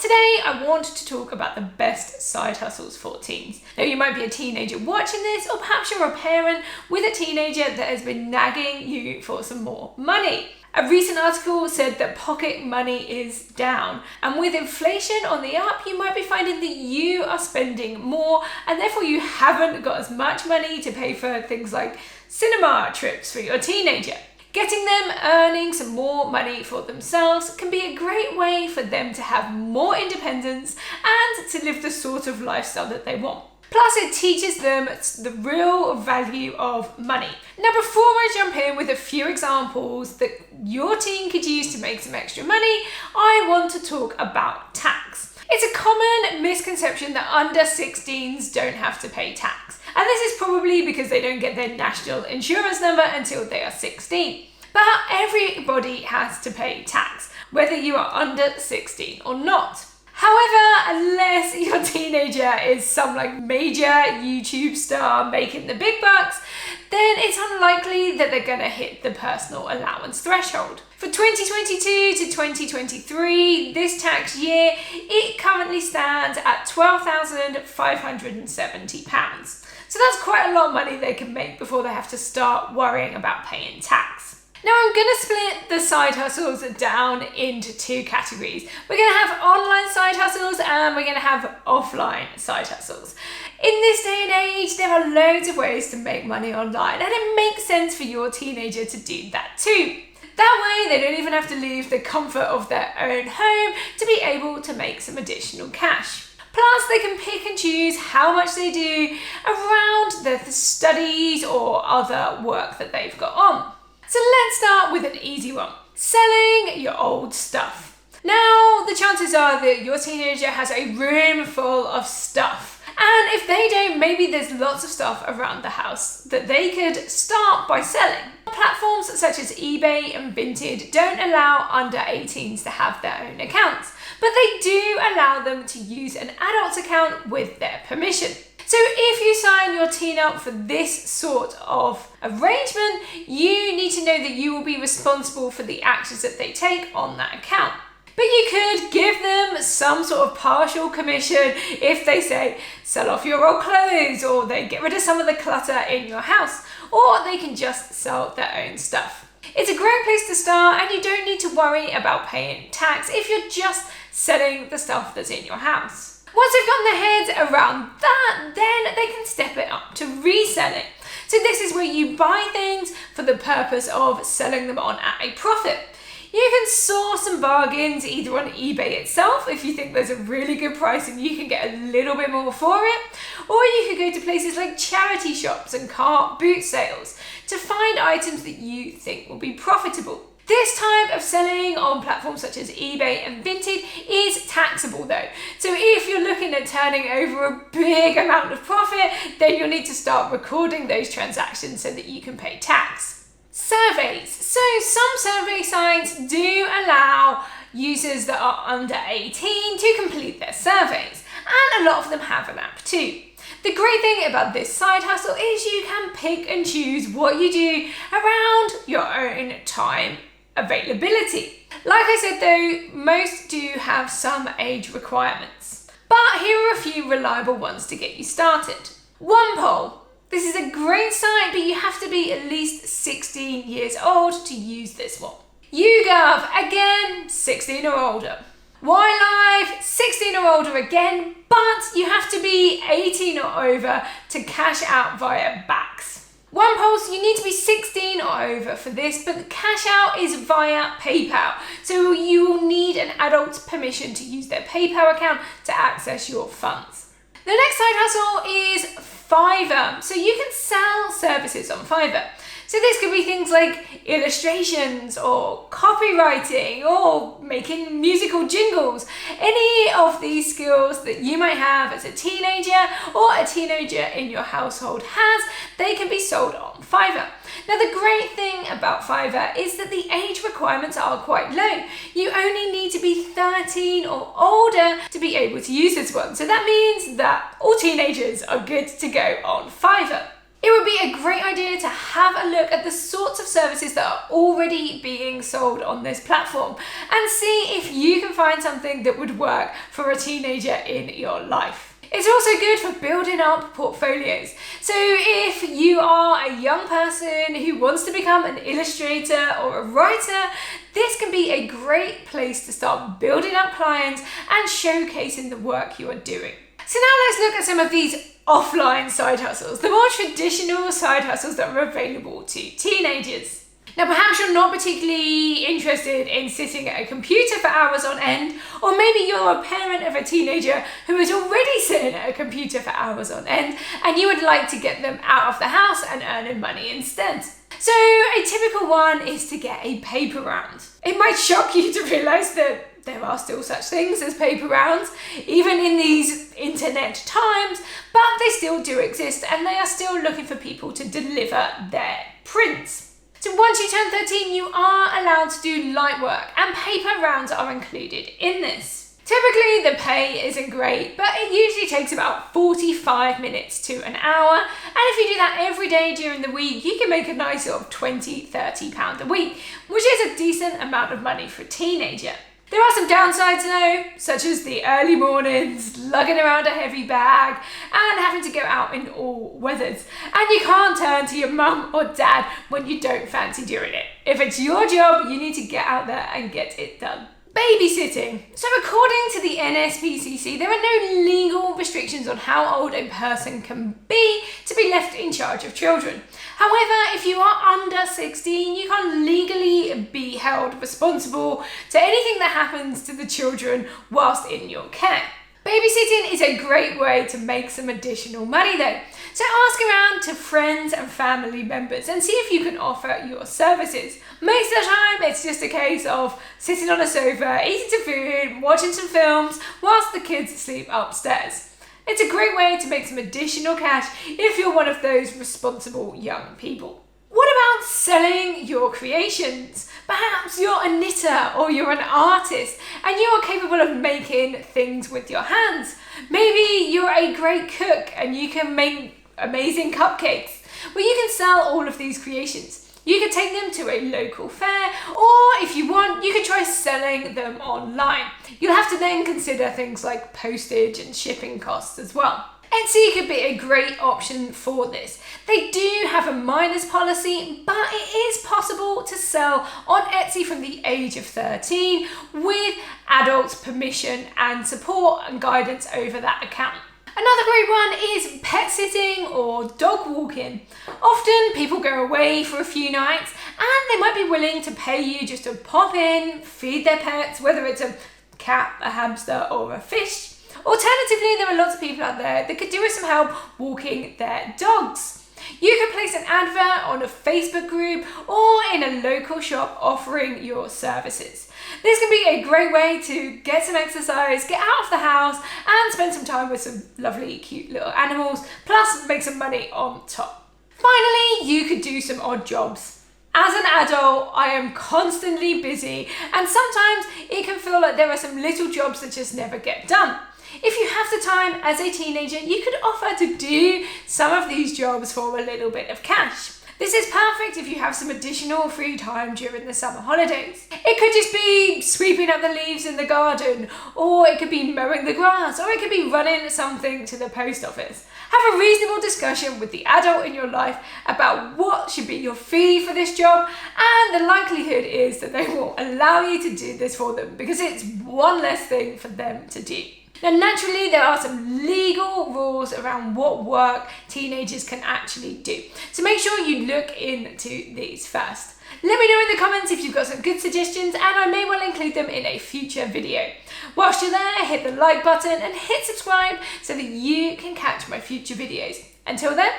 Today, I wanted to talk about the best side hustles for teens. Now, you might be a teenager watching this, or perhaps you're a parent with a teenager that has been nagging you for some more money. A recent article said that pocket money is down, and with inflation on the up, you might be finding that you are spending more, and therefore you haven't got as much money to pay for things like cinema trips for your teenager. Getting them earning some more money for themselves can be a great way for them to have more independence and to live the sort of lifestyle that they want. Plus, it teaches them the real value of money. Now, before I jump in with a few examples that your teen could use to make some extra money, I want to talk about tax. It's a common misconception that under 16s don't have to pay tax. And this is probably because they don't get their national insurance number until they are 16. But everybody has to pay tax, whether you are under 16 or not. However, unless your teenager is some major YouTube star making the big bucks, then it's unlikely that they're going to hit the personal allowance threshold. For 2022 to 2023, this tax year, it currently stands at £12,570. So that's quite a lot of money they can make before they have to start worrying about paying tax. Now, I'm going to split the side hustles down into two categories. We're going to have online side hustles and we're going to have offline side hustles. In this day and age, there are loads of ways to make money online, and it makes sense for your teenager to do that too. That way, they don't even have to leave the comfort of their own home to be able to make some additional cash. Plus, they can pick and choose how much they do around their studies or other work that they've got on. So let's start with an easy one. Selling your old stuff. Now, the chances are that your teenager has a room full of stuff. And if they don't, maybe there's lots of stuff around the house that they could start by selling. Platforms such as eBay and Vinted don't allow under 18s to have their own accounts, but they do allow them to use an adult's account with their permission. So if you sign your teen up for this sort of arrangement, you need to know that you will be responsible for the actions that they take on that account. But you could give them some sort of partial commission if they say, sell off your old clothes, or they get rid of some of the clutter in your house, or they can just sell their own stuff. It's a great place to start, and you don't need to worry about paying tax if you're just selling the stuff that's in your house. Once they've gotten their heads around that, then they can step it up to reselling. So this is where you buy things for the purpose of selling them on at a profit. You can source some bargains either on eBay itself if you think there's a really good price and you can get a little bit more for it, or you could go to places like charity shops and car boot sales to find items that you think will be profitable. This type of selling on platforms such as eBay and Vinted is taxable though. So if you're looking at turning over a big amount of profit, then you'll need to start recording those transactions so that you can pay tax. Surveys. So some survey sites do allow users that are under 18 to complete their surveys, and a lot of them have an app too. The great thing about this side hustle is you can pick and choose what you do around your own time availability. Like I said though, most do have some age requirements, but here are a few reliable ones to get you started. OnePoll. This is a great site, but you have to be at least 16 years old to use this one. YouGov, again, 16 or older. YLive, 16 or older again, but you have to be 18 or over to cash out via Bax. OnePulse, you need to be 16 or over for this, but the cash out is via PayPal. So you will need an adult's permission to use their PayPal account to access your funds. The next side hustle is Fiverr. So you can sell services on Fiverr. So this could be things like illustrations or copywriting or making musical jingles. Any of these skills that you might have as a teenager or a teenager in your household has, they can be sold on Fiverr. Now the great thing about Fiverr is that the age requirements are quite low. You only need to be 13 or older to be able to use this one. So that means that all teenagers are good to go on Fiverr. It would be a great idea to have a look at the sorts of services that are already being sold on this platform and see if you can find something that would work for a teenager in your life. It's also good for building up portfolios. So if you are a young person who wants to become an illustrator or a writer, this can be a great place to start building up clients and showcasing the work you are doing. So now let's look at some of these offline side hustles, the more traditional side hustles that are available to teenagers. Now, perhaps you're not particularly interested in sitting at a computer for hours on end, or maybe you're a parent of a teenager who is already sitting at a computer for hours on end, and you would like to get them out of the house and earning money instead. So a typical one is to get a paper round. It might shock you to realise that there are still such things as paper rounds, even in these internet times, but they still do exist and they are still looking for people to deliver their prints. So once you turn 13, you are allowed to do light work, and paper rounds are included in this. Typically, the pay isn't great, but it usually takes about 45 minutes to an hour, and if you do that every day during the week, you can make a nice sort of £20–30 a week, which is a decent amount of money for a teenager. There are some downsides though, such as the early mornings, lugging around a heavy bag, and having to go out in all weathers. And you can't turn to your mum or dad when you don't fancy doing it. If it's your job, you need to get out there and get it done. Babysitting. So according to the NSPCC, there are no legal restrictions on how old a person can be to be left in charge of children. However, if you are under 16, you can't legally be held responsible to anything that happens to the children whilst in your care. Babysitting is a great way to make some additional money though. So ask around to friends and family members and see if you can offer your services. Most of the time, it's just a case of sitting on a sofa, eating some food, watching some films, whilst the kids sleep upstairs. It's a great way to make some additional cash if you're one of those responsible young people. What about selling your creations? Perhaps you're a knitter or you're an artist and you are capable of making things with your hands. Maybe you're a great cook and you can make amazing cupcakes. Well, you can sell all of these creations. You could take them to a local fair, or if you want, you could try selling them online. You'll have to then consider things like postage and shipping costs as well. Etsy could be a great option for this. They do have a minors policy, but it is possible to sell on Etsy from the age of 13 with adults' permission and support and guidance over that account. Another great one is pet sitting or dog walking. Often people go away for a few nights and they might be willing to pay you just to pop in, feed their pets, whether it's a cat, a hamster or a fish. Alternatively, there are lots of people out there that could do with some help walking their dogs. You could place an advert on a Facebook group or in a local shop offering your services. This can be a great way to get some exercise, get out of the house and spend some time with some lovely cute little animals, plus make some money on top. Finally, you could do some odd jobs. As an adult, I am constantly busy and sometimes it can feel like there are some little jobs that just never get done. If you have the time as a teenager, you could offer to do some of these jobs for a little bit of cash. This is perfect if you have some additional free time during the summer holidays. It could just be sweeping up the leaves in the garden, or it could be mowing the grass, or it could be running something to the post office. Have a reasonable discussion with the adult in your life about what should be your fee for this job, and the likelihood is that they will allow you to do this for them because it's one less thing for them to do. Now, naturally, there are some legal rules around what work teenagers can actually do. So make sure you look into these first. Let me know in the comments if you've got some good suggestions and I may well include them in a future video. Whilst you're there, hit the like button and hit subscribe so that you can catch my future videos. Until then,